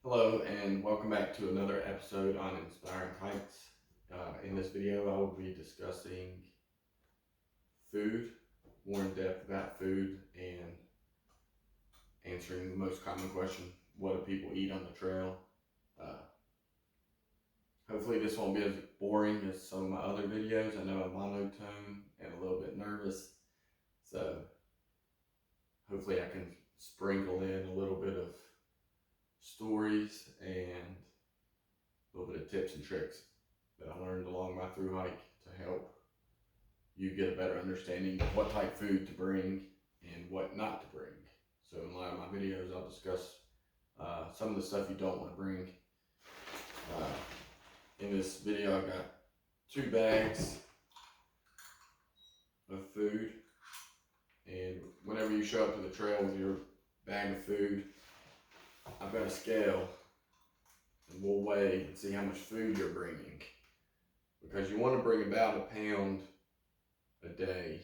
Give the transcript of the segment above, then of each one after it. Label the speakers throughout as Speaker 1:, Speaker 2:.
Speaker 1: Hello and welcome back to another episode on Inspiring Hikes. In this video I will be discussing food, more in depth about food, and answering the most common question, what do people eat on the trail? Hopefully this won't be as boring as some of my other videos. I know I'm monotone and a little bit nervous, so hopefully I can sprinkle in a little bit of stories and a little bit of tips and tricks that I learned along my thru hike to help you get a better understanding of what type of food to bring and what not to bring. So in a lot of my videos I'll discuss some of the stuff you don't want to bring. In this video I've got 2 bags of food, and whenever you show up to the trail with your bag of food, I've got a scale and we'll weigh and see how much food you're bringing, because you want to bring about a pound a day,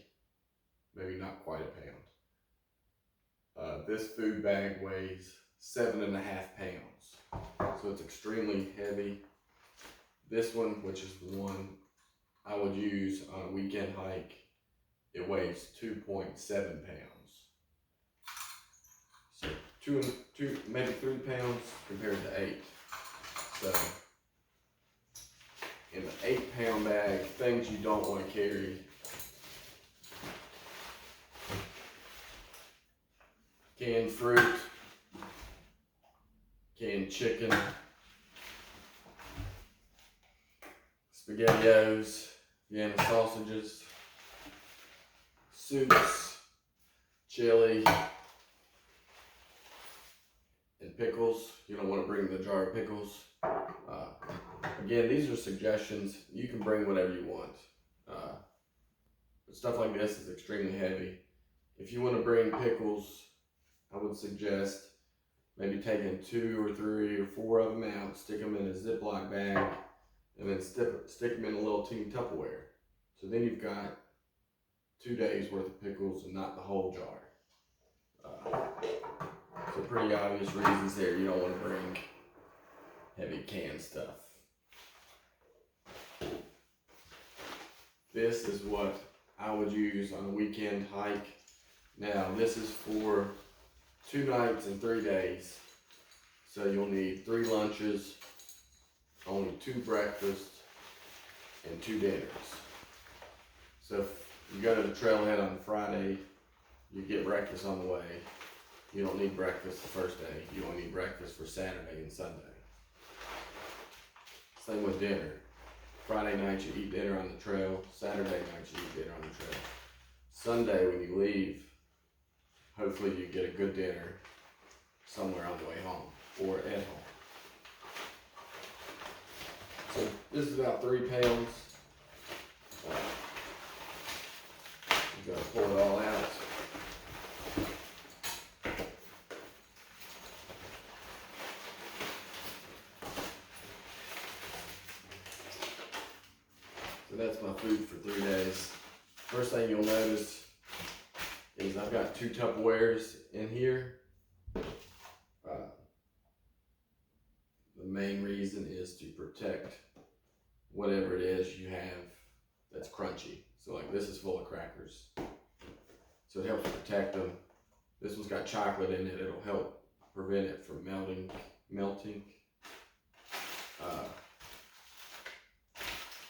Speaker 1: maybe not quite a pound. This food bag weighs 7.5 pounds, so it's extremely heavy. This one, which is the one I would use on a weekend hike, it weighs 2.7 pounds. So two, maybe 3 pounds compared to 8. So in the 8-pound bag, things you don't want to carry: canned fruit, canned chicken, SpaghettiOs, Vienna sausages, soups, chili, and pickles. You don't want to bring the jar of pickles. Again, these are suggestions. You can bring whatever you want. But stuff like this is extremely heavy. If you want to bring pickles, I would suggest maybe taking 2 or 3 or 4 of them out, stick them in a Ziploc bag, and then stick them in a little teeny Tupperware. So then you've got 2 days worth of pickles and not the whole jar. So pretty obvious reasons there. You don't want to bring heavy canned stuff. This is what I would use on a weekend hike. Now this is for 2 nights and 3 days. So you'll need 3 lunches, only 2 breakfasts, and 2 dinners. So if you go to the trailhead on Friday, you get breakfast on the way. You don't need breakfast the first day. You only need breakfast for Saturday and Sunday. Same with dinner. Friday night you eat dinner on the trail. Saturday night you eat dinner on the trail. Sunday when you leave, hopefully you get a good dinner somewhere on the way home or at home. So this is about 3 pounds. You gotta pour it all out. So that's my food for 3 days. First thing you'll notice is I've got 2 Tupperwares in here. The main reason is to protect whatever it is you have that's crunchy. So like this is full of crackers, so it helps protect them. This one's got chocolate in it. It'll help prevent it from melting.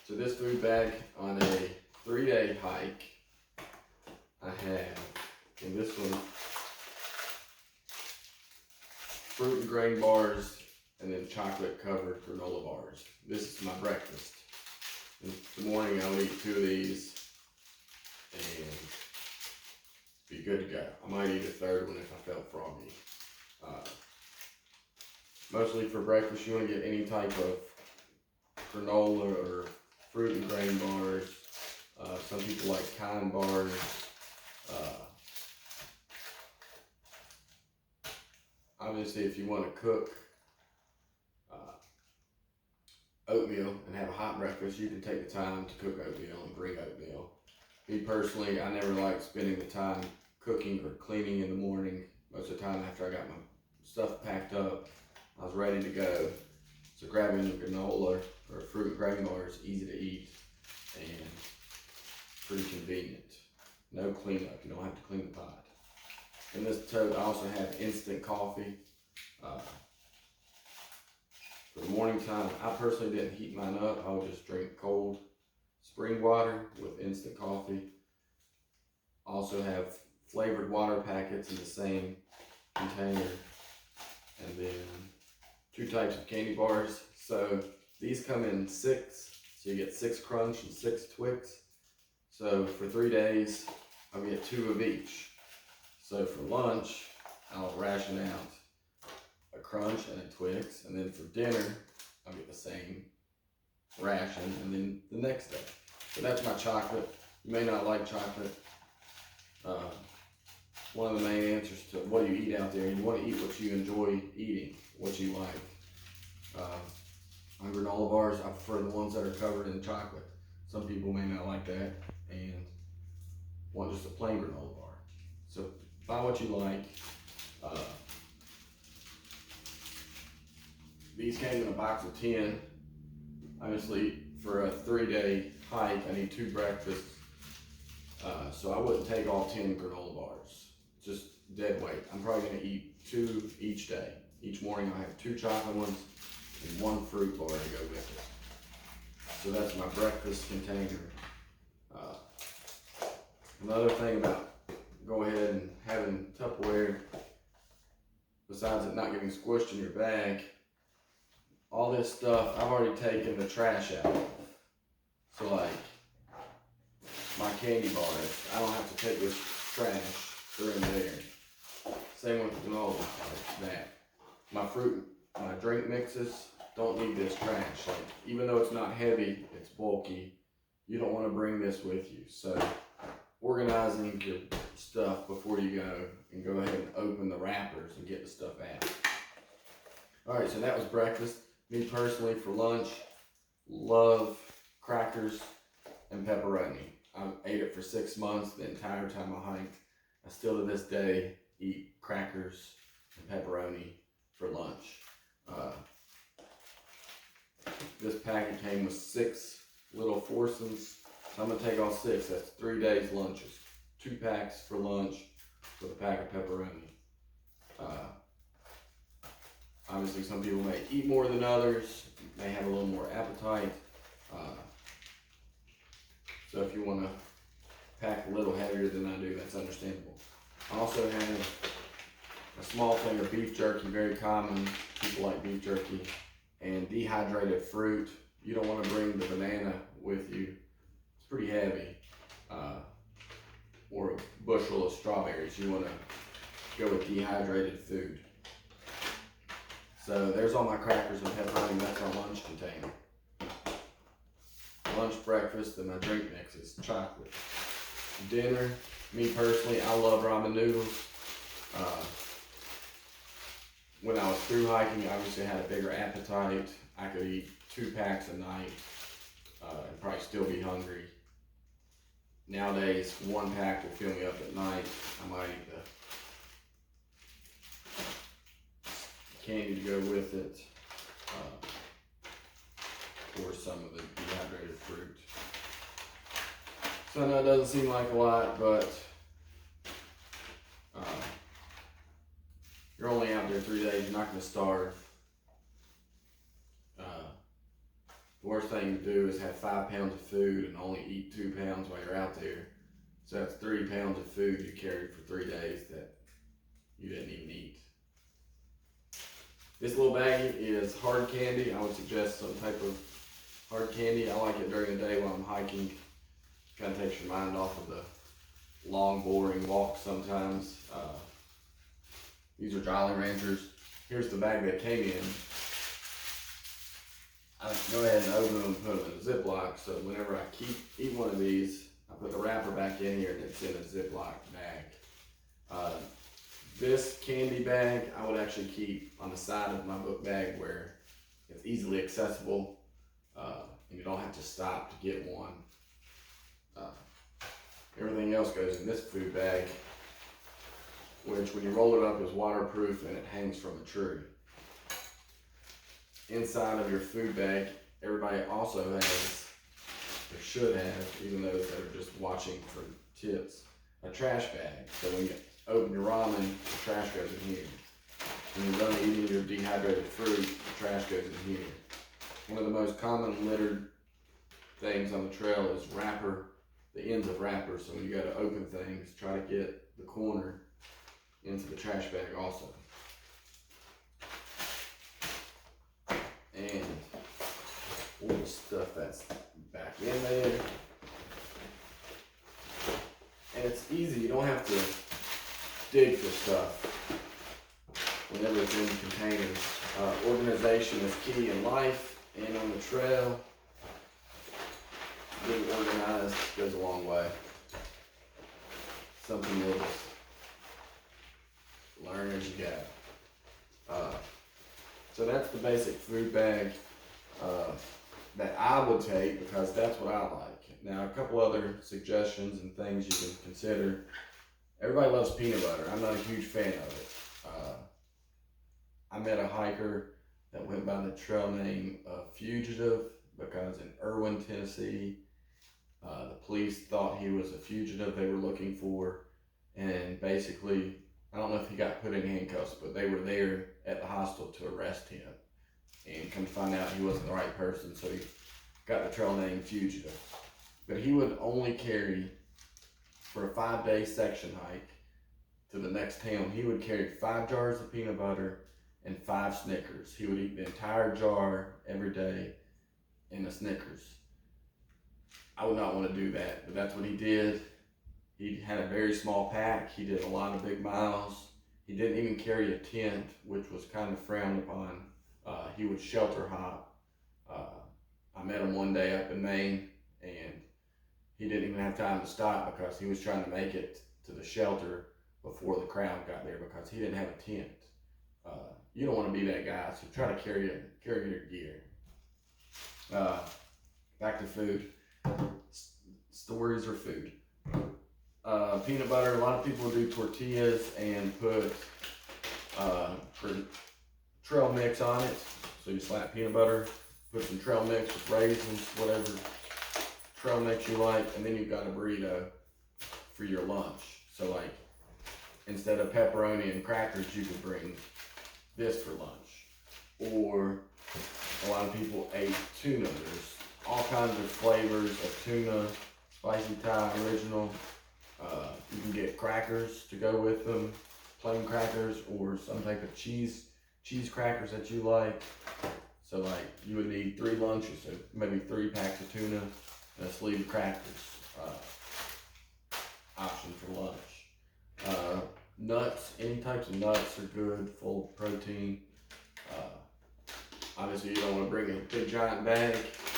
Speaker 1: So this food bag on a 3-day hike, I have in this one fruit and grain bars, and then chocolate covered granola bars. This is my breakfast. In the morning I'll eat 2 of these and be good to go. I might eat a 3rd one if I felt froggy. Mostly for breakfast you want to get any type of granola or fruit and grain bars. Some people like kind bars. Obviously if you want to cook oatmeal and have a hot breakfast, you can take the time to cook oatmeal and bring oatmeal. Me personally, I never like spending the time cooking or cleaning in the morning. Most of the time after I got my stuff packed up, I was ready to go. So grabbing a granola or fruit granola is easy to eat and pretty convenient. No cleanup, you don't have to clean the pot. In this tote, I also have instant coffee. For the morning time, I personally didn't heat mine up. I would just drink cold spring water with instant coffee. Also have flavored water packets in the same container. And then 2 types of candy bars. So these come in 6. So you get 6 Crunch and 6 Twix. So for 3 days, I'll get 2 of each. So for lunch, I'll ration out a Crunch and a Twix, and then for dinner, I'll get the same ration, and then the next day. So that's my chocolate. You may not like chocolate. One of the main answers to what do you eat out there, you want to eat what you enjoy eating, what you like. On granola bars, I prefer the ones that are covered in chocolate. Some people may not like that and want just a plain granola bar. So buy what you like. These came in a box of 10. Obviously, for a 3-day hike, I need 2 breakfasts. So I wouldn't take all 10 granola bars. Just dead weight. I'm probably gonna eat 2 each day. Each morning I'll have 2 chocolate ones and 1 fruit bar to go with it. So that's my breakfast container. Another thing about go ahead and having Tupperware, besides it not getting squished in your bag, all this stuff I've already taken the trash out of. So like my candy bars, I don't have to take this trash, they're in there. Same with the granola, like that. My fruit, my drink mixes don't need this trash. Like even though it's not heavy, it's bulky. You don't want to bring this with you. So organizing your stuff before you go, and go ahead and open the wrappers and get the stuff out. All right, so that was breakfast. Me personally, for lunch, love crackers and pepperoni. I ate it for 6 months, the entire time I hiked. I still to this day eat crackers and pepperoni for lunch. This packet came with 6 little foursomes, so I'm gonna take all 6. That's 3 days lunches. 2 packs for lunch with a pack of pepperoni. Obviously, some people may eat more than others, may have a little more appetite. So if you want to pack a little heavier than I do, that's understandable. I also have a small thing of beef jerky, very common. People like beef jerky. And dehydrated fruit. You don't want to bring the banana with you. It's pretty heavy. Or a bushel of strawberries. You want to go with dehydrated food. So there's all my crackers and pepperoni. That's our lunch container. Lunch, breakfast, and my drink mixes, chocolate. Dinner, me personally, I love ramen noodles. When I was through hiking, I obviously had a bigger appetite. I could eat 2 packs a night and probably still be hungry. Nowadays, 1 pack will fill me up at night. I might eat the candy to go with it, or some of the dehydrated fruit. So I know it doesn't seem like a lot, but you're only out there 3 days, you're not going to starve. The worst thing to do is have 5 pounds of food and only eat 2 pounds while you're out there. So that's 3 pounds of food you carried for 3 days that you didn't even eat. This little baggie is hard candy. I would suggest some type of hard candy. I like it during the day while I'm hiking. Kind of takes your mind off of the long, boring walk sometimes. These are Jolly Ranchers. Here's the bag that came in. I go ahead and open them and put them in a Ziploc, so whenever I eat one of these, I put the wrapper back in here and it's in a Ziploc bag. This candy bag, I would actually keep on the side of my book bag where it's easily accessible and you don't have to stop to get one. Everything else goes in this food bag, which when you roll it up is waterproof and it hangs from a tree. inside of your food bag, everybody also has, or should have, even those that are just watching for tips, a trash bag. So when you open your ramen, the trash goes in here. When you're done eating your dehydrated fruit, the trash goes in here. One of the most common littered things on the trail is the ends of wrappers. So when you go to open things, try to get the corner into the trash bag also. And all the stuff that's back in there. And it's easy, you don't have to dig for stuff whenever it's in containers. Organization is key in life and on the trail. Being organized goes a long way. Something you'll just learn as you go. So that's the basic food bag that I would take, because that's what I like. Now, a couple other suggestions and things you can consider. Everybody loves peanut butter. I'm not a huge fan of it. I met a hiker that went by the trail name Fugitive, because in Irwin, Tennessee, the police thought he was a fugitive they were looking for, and basically, I don't know if he got put in handcuffs, but they were there at the hostel to arrest him, and come to find out he wasn't the right person, so he got the trail name Fugitive. But he would only carry, for a 5-day section hike to the next town, he would carry 5 jars of peanut butter and 5 Snickers. He would eat the entire jar every day in a Snickers. I would not want to do that, but that's what he did. He had a very small pack. He did a lot of big miles. He didn't even carry a tent, which was kind of frowned upon. He would shelter hop. I met him one day up in Maine, and he didn't even have time to stop because he was trying to make it to the shelter before the crowd got there, because he didn't have a tent. You don't want to be that guy, so try to carry your gear. Back to food. Stories or food. Peanut butter, a lot of people do tortillas and put trail mix on it. So you slap peanut butter, put some trail mix with raisins, whatever trail mix you like, and then you've got a burrito for your lunch. So like, instead of pepperoni and crackers, you could bring this for lunch. Or a lot of people ate tuna. There's all kinds of flavors of tuna, spicy Thai, original. You can get crackers to go with them, plain crackers, or some type of cheese crackers that you like. So like, you would need 3 lunches, so maybe 3 packs of tuna and a sleeve of crackers. Option for lunch. Nuts, any types of nuts are good, full of protein. Obviously you don't want to bring a big giant bag,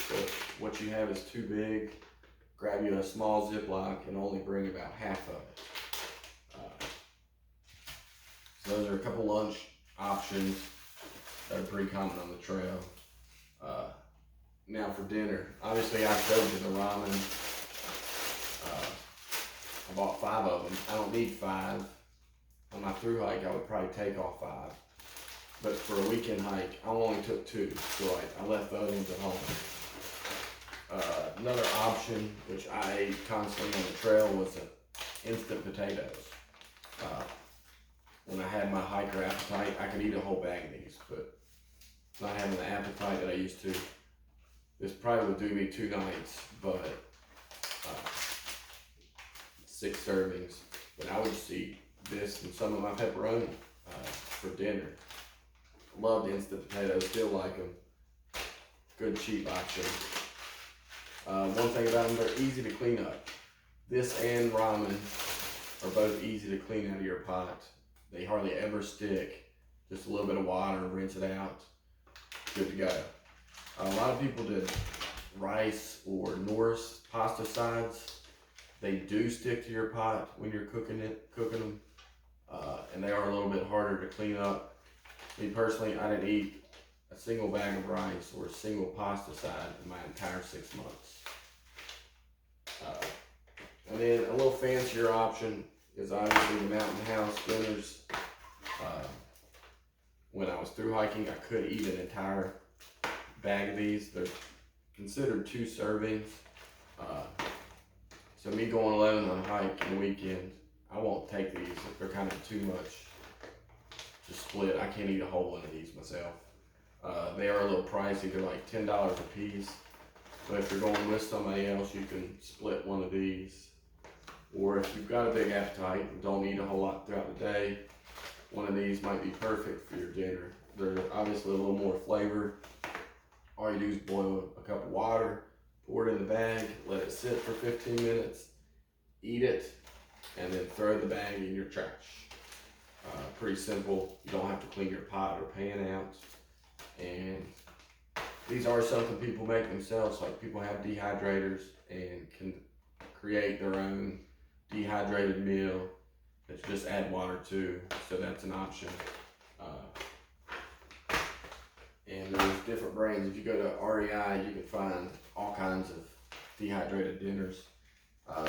Speaker 1: so if what you have is too big, grab you a small Ziploc and only bring about half of it. So those are a couple lunch options that are pretty common on the trail. Now for dinner, obviously I showed you the ramen. I bought 5 of them. I don't need 5. On my through hike, I would probably take all 5. But for a weekend hike, I only took 2, so I left those ones at home. Another option, which I ate constantly on the trail, was instant potatoes. When I had my hiker appetite, I could eat a whole bag of these, but not having the appetite that I used to, this probably would do me 2 nights, but 6 servings. But I would just eat this and some of my pepperoni for dinner. Loved instant potatoes, still like them. Good cheap option. One thing about them, they're easy to clean up. This and ramen are both easy to clean out of your pot. They hardly ever stick. Just a little bit of water, rinse it out. Good to go. A lot of people did rice or Norris pasta sides. They do stick to your pot when you're cooking them, and they are a little bit harder to clean up. Me personally, I didn't eat a single bag of rice or a single pasta side in my entire 6 months. And then a little fancier option is obviously the Mountain House dinners. When I was through hiking, I could eat an entire bag of these. They're considered 2 servings. So me going alone on a hike on the weekend, I won't take these if they're kind of too much to split. I can't eat a whole one of these myself. They are a little pricey. They're like $10 a piece. But if you're going with somebody else, you can split one of these. Or if you've got a big appetite and don't eat a whole lot throughout the day, one of these might be perfect for your dinner. They're obviously a little more flavor. All you do is boil a cup of water, pour it in the bag, let it sit for 15 minutes, eat it, and then throw the bag in your trash. Pretty simple. You don't have to clean your pot or pan out. And these are something people make themselves. Like people have dehydrators and can create their own dehydrated meal that you just add water to. So that's an option. And there's different brands. If you go to REI, you can find all kinds of dehydrated dinners.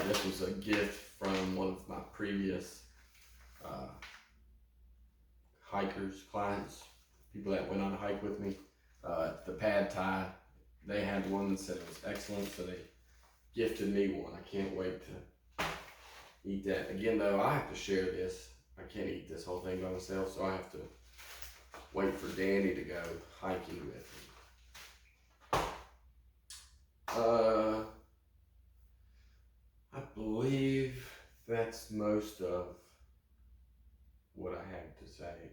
Speaker 1: This was a gift from one of my previous hikers, clients, people that went on a hike with me. The pad thai, they had one that said it was excellent, so they gifted me one. I can't wait to eat that. Again though, I have to share this. I can't eat this whole thing by myself, so I have to wait for Danny to go hiking with me. I believe that's most of what I have to say.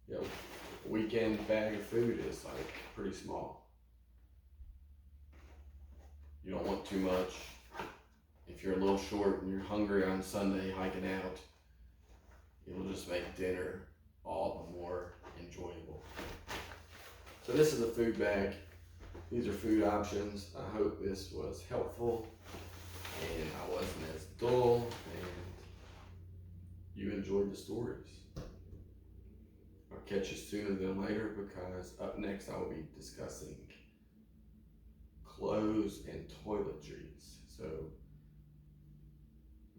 Speaker 1: Yeah, weekend bag of food is like pretty small. You don't want too much. If you're a little short and you're hungry on Sunday hiking out, it'll just make dinner all the more enjoyable. So this is a food bag. These are food options. I hope this was helpful and I wasn't as dull and you enjoyed the stories. I'll catch you sooner than later because up next I will be discussing clothes and toiletries. So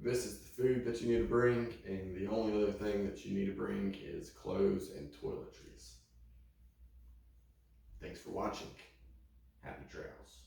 Speaker 1: this is the food that you need to bring, and the only other thing that you need to bring is clothes and toiletries. Thanks for watching. Happy trails.